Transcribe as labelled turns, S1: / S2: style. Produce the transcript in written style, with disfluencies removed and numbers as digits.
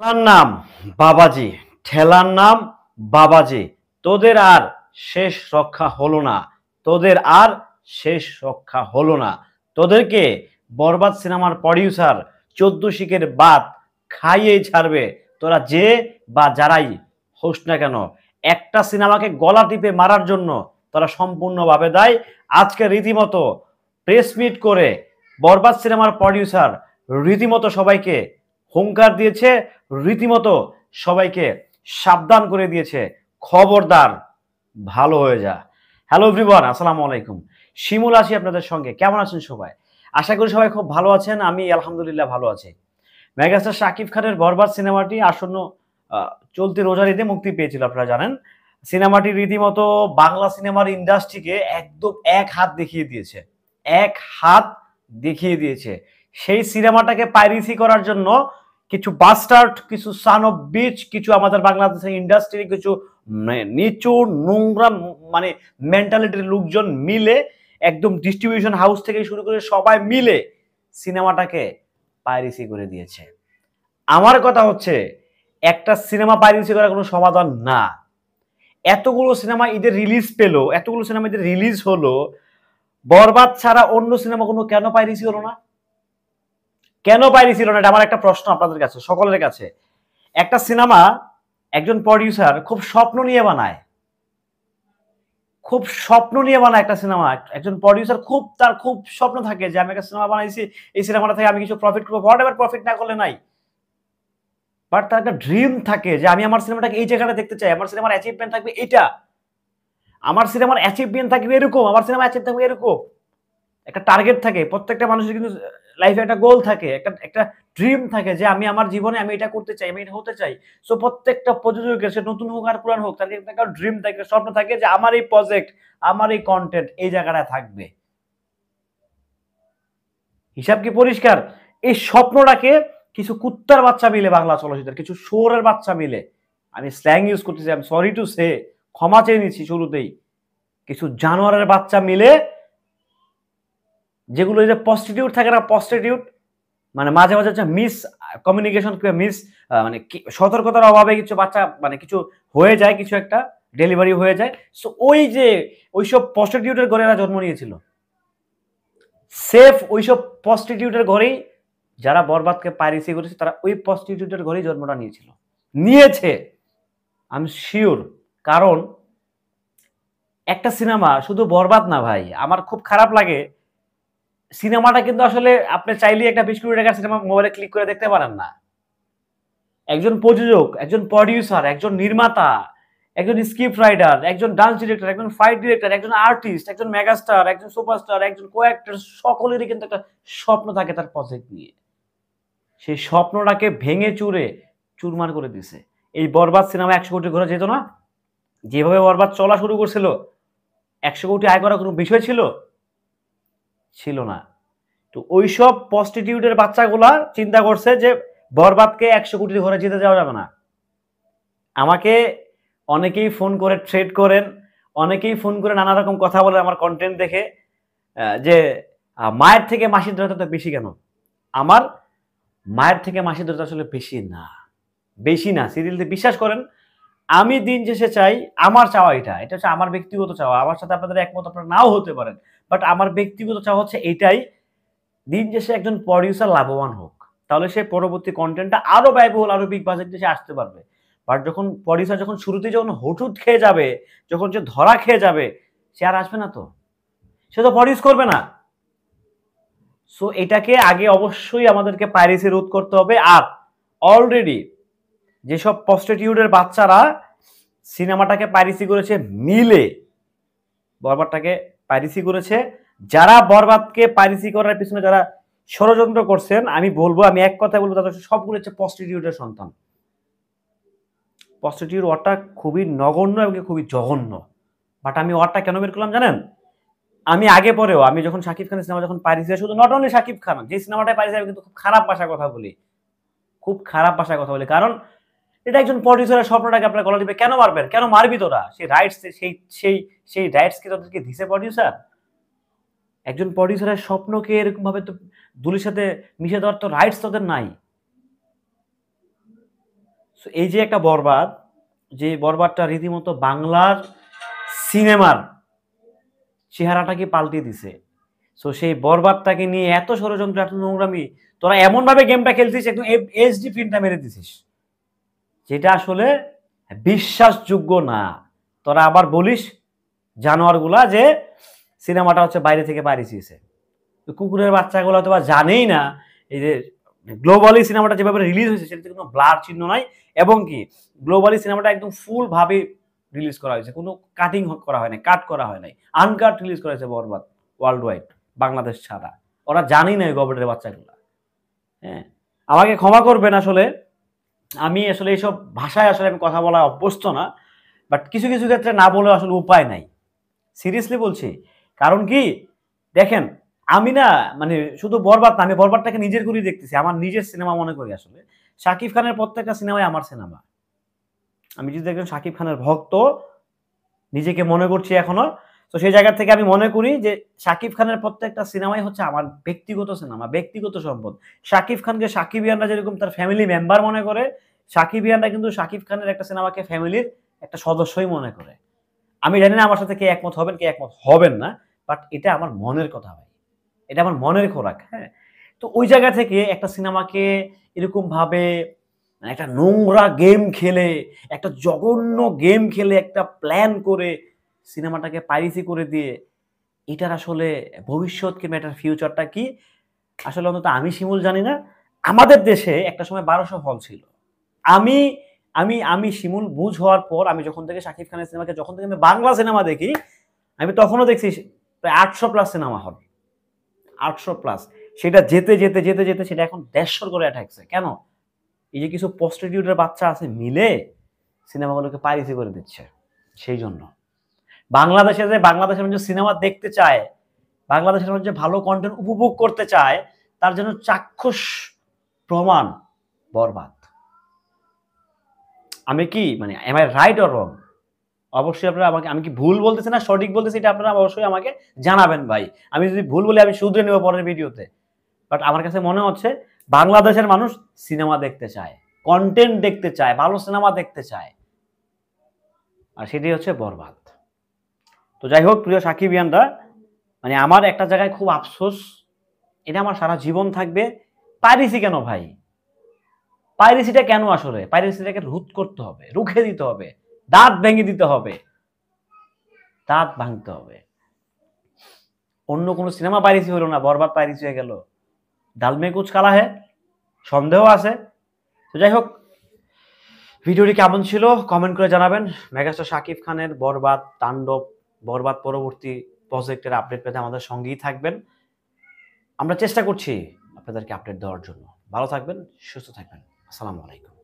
S1: ঠেলার নাম বাবাজি, ঠেলার নাম বাবাজি। তোদের আর শেষ রক্ষা হলো না, তোদের আর শেষ রক্ষা হলো না। তোদেরকে বরবাদ সিনেমার প্রডিউসার 14 শিকের বাদ খাইয়েই ছাড়বে। তোরা যে বা যারাই হোস না কেন, একটা সিনেমাকে গলা টিপে মারার জন্য তোরা সম্পূর্ণভাবে দায়ী। আজকে রীতিমতো প্রেস মিট করে বরবাদ সিনেমার প্রডিউসার রীতিমতো সবাইকে হুঙ্কার দিয়েছে, রীতিমতো সবাইকে সাবধান করে দিয়েছে, খবরদার ভালো হয়ে যা। হ্যালো এভরিওয়ান, আসসালামু আলাইকুম। শিমুল আছি আপনাদের সঙ্গে। কেমন আছেন সবাই? আশা করি সবাই খুব ভালো আছেন। আমি আলহামদুলিল্লাহ ভালো আছি। মেগাস্টার শাকিব খানের বরবাদ সিনেমাটি আসন্ন চলতি রোজার ঈদে মুক্তি পেয়েছিল, আপনারা জানেন। সিনেমাটি রীতিমতো বাংলা সিনেমার ইন্ডাস্ট্রিকে একদম এক হাত দেখিয়ে দিয়েছে, এক হাত দেখিয়ে দিয়েছে। সেই সিনেমাটাকে পাইরেসি করার জন্য কিছু বাস্টার্ড, কিছু সান অফ বিচ, কিছু আমাদের বাংলাদেশের ইন্ডাস্ট্রির কিছু নিচু নোংরা মানে মেন্টালিটির লোকজন মিলে, একদম ডিস্ট্রিবিউশন হাউস থেকে শুরু করে সবাই মিলে সিনেমাটাকে পাইরেসি করে দিয়েছে। আমার কথা হচ্ছে, একটা সিনেমা পাইরেসি করার কোনো সমাধান না। এতগুলো সিনেমা ঈদের রিলিজ পেলো, এতগুলো সিনেমা ঈদের রিলিজ হলো, বরবাদ ছাড়া অন্য সিনেমা কোনো কেন পাইরেসি হলো না? কেন পাইরেসি হলো না? এটা আমার একটা প্রশ্ন আপনাদের কাছে, সকলের কাছে। একটা সিনেমা একজন প্রডিউসার খুব স্বপ্ন নিয়ে বানায়, খুব স্বপ্ন নিয়ে বানায় একটা সিনেমা। একজন প্রডিউসার তার খুব স্বপ্ন থাকে যে আমি একটা সিনেমা বানাইছি, এই সিনেমাটা থেকে আমি কিছু প্রফিট করবো, হোয়াট এভার, প্রফিট না করলে নাই। বাট তার একটা ড্রিম থাকে যে আমি আমার সিনেমাটাকে এই জায়গাটা দেখতে চাই, আমার সিনেমার অ্যাচিভমেন্ট থাকবে এটা, আমার সিনেমার অ্যাচিভমেন্ট থাকবে এরকম, আমার সিনেমা অ্যাচিভ থাকবে এরকম। একটা টার্গেট থাকে প্রত্যেকটা মানুষের, কিন্তু লাইফে একটা গোল থাকে, একটা একটা ড্রিম থাকে যে আমি আমার জীবনে আমি এটা করতে চাই, আমি এটা হতে চাই। সো প্রত্যেকটা প্রযোজকের, সে নতুন হোক আর পুরান হোক, তার একটা ড্রিম থাকে, স্বপ্ন থাকে যে আমার এই প্রজেক্ট, আমার এই কন্টেন্ট এই জায়গাটায় থাকবে। হিসাব কি পরিষ্কার? এই স্বপ্নটাকে কিছু কুত্তার বাচ্চা মিলে, বাংলা চলচ্চিত্রের কিছু শুয়োরের বাচ্চা মিলে, আমি স্ল্যাং ইউজ করতেছি, আমি সরি টু সে, ক্ষমা চেয়ে নিচ্ছি শুরুতেই, কিছু জানোয়ারের বাচ্চা মিলে, যেগুলো যে প্রস্টিটিউট থাকে না, প্রস্টিটিউট মানে মাঝে মাঝে হচ্ছে মিস কমিউনিকেশন, মিস মানে সতর্কতার অভাবে কিছু বাচ্চা মানে কিছু হয়ে যায়, কিছু একটা ডেলিভারি হয়ে যায়। সো ওই যে ওইসব প্রস্টিটিউটের ঘরে এরা জন্ম নিয়েছিল, সেফ ওইসব প্রস্টিটিউটের ঘরেই যারা বরবাদকে পাইরেসি করেছে, তারা ওই প্রস্টিটিউটের ঘরেই জন্মটা নিয়েছে, আমি শিওর। কারণ একটা সিনেমা শুধু বরবাদ না ভাই, আমার খুব খারাপ লাগে। সিনেমাটা কিন্তু আসলে আপনি চাইলে একটা 20 কোটি টাকার সিনেমা মোবাইলে ক্লিক করে দেখতে পারেন না। একজন প্রযোজক, একজন প্রডিউসার, একজন নির্মাতা, একজন স্ক্রিপ্ট রাইটার, একজন ডান্স ডিরেক্টর, একজন ফাইট ডিরেক্টর, একজন আর্টিস্ট, একজন মেগাস্টার, একজন সুপারস্টার, একজন কো অ্যাক্টর, সকলেরই কিন্তু একটা স্বপ্ন থাকে তার প্রজেক্ট নিয়ে। সেই স্বপ্নটাকে ভেঙে চুরে চুরমার করে দিছে। এই বরবাদ সিনেমা 100 কোটি ঘরে যেত না, যেভাবে বরবাদ চলা শুরু করছিল, 100 কোটি আয় করার কোনো বিষয় ছিল না। তো ওইসব প্রস্টিটিউটের বাচ্চাগুলা চিন্তা করছে যে বরবাদকে 100 কোটির ঘরে যেতে যাওয়া যাবে না। আমাকে অনেকেই ফোন করে থ্রেট করেন, অনেকেই ফোন করে নানা রকম কথা বলে আমার কন্টেন্ট দেখে, যে মায়ের থেকে মাসির দরজা বেশি কেন? আমার মায়ের থেকে মাসির দরজা আসলে বেশি না সিরিয়ালতে বিশ্বাস করেন। আমি দিন শেষে চাই, আমার চাওয়া এটা হচ্ছে আমার ব্যক্তিগত চাওয়া, আমার সাথে আপনাদের একমত আপনারা নাও হতে পারেন, বাট আমার ব্যক্তিগত চাওয়া হচ্ছে এটাই, দিন শেষে একজন প্রডিউসার লাভবান হোক, তাহলে সে পরবর্তী কন্টেন্টটা আরো ব্যয়বহুল, আরো বিগ বাজেট দিয়ে আসতে পারবে। বাট যখন প্রডিউসার যখন শুরুতেই যখন হুটুট খেয়ে যাবে, যখন সে ধরা খেয়ে যাবে, সে আর আসবে না, তো সে তো প্রডিউস করবে না। সো এটাকে আগে অবশ্যই আমাদেরকে পাইরেসি রোধ করতে হবে। আর অলরেডি যেসব প্রস্টিটিউটের বাচ্চারা সিনেমাটাকে পাইরেসি করেছে মিলে, বরবাদটাকে পাইরেসি করেছে, যারা বরবাদকে পাইরেসি করার পিছনে যারা ষড়যন্ত্র করছেন, আমি এক কথায় বলবো, তাদের সবগুলো হচ্ছে প্রস্টিটিউটের সন্তান। প্রস্টিটিউট ওয়ার্ডটা খুবই নগণ্য এবং খুবই জঘন্য। বাট আমি ওয়ার্ডটা কেন বের করলাম জানেন? আমি আগে পরেও, আমি যখন শাকিব খানের সিনেমা যখন পাইরেসি, শুধু নট অনলি শাকিব খান, যে সিনেমাটায় পাইরেসি, আমি কিন্তু খুব খারাপ ভাষায় কথা বলি, কারণ এটা একজন প্রডিউসারের স্বপ্নটাকে আপনার গলা দিবে, কেন মারবেন, কেন মারবি তোরা? সেই রাইটস, সেই রাইটস কি তাদেরকে দিছে প্রডিউসার? একজন প্রডিউসারের স্বপ্নকে এরকম ভাবে তো দুলির সাথে মিশে দেওয়ার তো রাইটস তাদের নাই। এই যে একটা বরবাদ, যে বরবাদটা রীতিমতো বাংলার সিনেমার চেহারাটাকে পাল্টে দিছে। সো সেই বরবাদটাকে নিয়ে এত ষড়যন্ত্র, এত নোংরামি, তোরা এমন ভাবে গেমটা খেলছিস, একদম এইচডি প্রিন্টটা মেরে দিছিস, যেটা আসলে বিশ্বাসযোগ্য না। তোরা আবার বলিস জানোয়ারগুলা যে সিনেমাটা হচ্ছে বাইরে থেকে পাঠিয়েছে। কুকুরের বাচ্চাগুলো তো জানেই না এই যে গ্লোবালি সিনেমাটা যেভাবে রিলিজ হয়েছে সেটাতে কোনো ব্লার চিহ্ন নাই, এবং কি গ্লোবালি সিনেমাটা একদম ফুল ভাবে রিলিজ করা হয়েছে, কোনো কাটিং করা হয় নাই, কাট করা হয় নাই, আনকাট রিলিজ করা হয়েছে বরবাদ ওয়ার্ল্ড ওয়াইড, বাংলাদেশ ছাড়া। ওরা জানি না এই গভর্নমেন্টের বাচ্চাগুলা। হ্যাঁ, আমাকে ক্ষমা করবেন, আসলে আমি আসলে এইসব ভাষায় আসলে আমি কথা বলা অভ্যস্ত না, বাট কিছু কিছু ক্ষেত্রে না বলে আসলে উপায় নাই, সিরিয়াসলি বলছি। কারণ কি দেখেন, আমি না মানে শুধু বরবাদ না, আমি বরবাদটাকে নিজের করেই দেখতেছি, আমার নিজের সিনেমা মনে করি। আসলে শাকিব খানের প্রত্যেকটা সিনেমাই আমার সিনেমা। আমি যদি একজন শাকিব খানের ভক্ত নিজেকে মনে করছি এখনো, তো সেই জায়গা থেকে আমি মনে করি যে শাকিব খানের প্রত্যেকটা সিনেমাই হচ্ছে আমার ব্যক্তিগত সিনেমা, ব্যক্তিগত সম্পদ। শাকিব খানকে শাকিবিয়ানরা যেরকম তার ফ্যামিলি মেম্বার মনে করে, শাকিবিয়ানরা কিন্তু শাকিব খানের একটা সিনেমাকে ফ্যামিলির একটা সদস্যই মনে করে। আমি জানি না আমার সাথে কে একমত হবেন, কে একমত হবেন না, বাট এটা আমার মনের কথা ভাই, এটা আমার মনের খোরাক। হ্যাঁ, তো ওই জায়গা থেকে একটা সিনেমাকে এরকম ভাবে একটা নোংরা গেম খেলে, একটা জঘন্য গেম খেলে, একটা প্ল্যান করে সিনেমাটাকে পাইরেসি করে দিয়ে, এটার আসলে ভবিষ্যৎ কিংবা এটার ফিউচারটা কি আসলে অন্তত আমি শিমুল জানি না। আমাদের দেশে একটা সময় 1200 হল ছিল। আমি আমি আমি শিমুল বুঝ হওয়ার পর, আমি যখন থেকে শাকিব খানের সিনেমাকে, যখন থেকে আমি বাংলা সিনেমা দেখি, আমি তখনও দেখছি প্রায় 800 প্লাস সিনেমা হল, 800 প্লাস। সেটা যেতে যেতে যেতে যেতে সেটা এখন 150 করে ঠেকছে। কেন? এই যে কিছু প্রস্টিটিউটের বাচ্চা আছে মিলে সিনেমাগুলোকে পাইরেসি করে দিচ্ছে। সেই জন্য বাংলাদেশে যে বাংলাদেশের মানুষ সিনেমা দেখতে চায়, বাংলাদেশের মানুষ যে ভালো কন্টেন্ট উপভোগ করতে চায়, তার জন্য চাক্ষুষ প্রমাণ বরবাদ। আমি কি মানে am I right or wrong? অবশ্যই আপনারা আমাকে, আমি কি ভুল বলতেছি না সঠিক বলতেছি, এটা আপনারা অবশ্যই আমাকে জানাবেন ভাই। আমি যদি ভুল বলি আমি শুধরে নেব পরের ভিডিওতে। বাট আমার কাছে মনে হচ্ছে বাংলাদেশের মানুষ সিনেমা দেখতে চায়, কন্টেন্ট দেখতে চায়, ভালো সিনেমা দেখতে চায়, আর সেটাই হচ্ছে বরবাদ। তো যাই হোক প্রিয় সাকিবিয়ানরা, মানে আমার একটা জায়গায় খুব আফসোস, এটা আমার সারা জীবন থাকবে। পাইরেসি কেন ভাই? পাইরেসিটা কেন? আসলে পাইরেসিটাকে রোধ করতে হবে, রুখে দিতে হবে, দাঁত ভেঙে দিতে হবে, দাঁত ভাঙতে হবে। অন্য কোনো সিনেমা পাইরেসি হলো না, বরবাদ পাইরেসি হয়ে গেল। ডালমে কুচ কালা হে, সন্দেহ আছে। তো যাই হোক, ভিডিওটি কেমন ছিল কমেন্ট করে জানাবেন। মেগাস্টার শাকিব খানের বরবাদ তাণ্ডব, বরবাদ পরবর্তী প্রজেক্টের আপডেট পেতে আমাদের সঙ্গেই থাকবেন। আমরা চেষ্টা করছি আপনাদেরকে আপডেট দেওয়ার জন্য। ভালো থাকবেন, সুস্থ থাকবেন। আসসালামু আলাইকুম।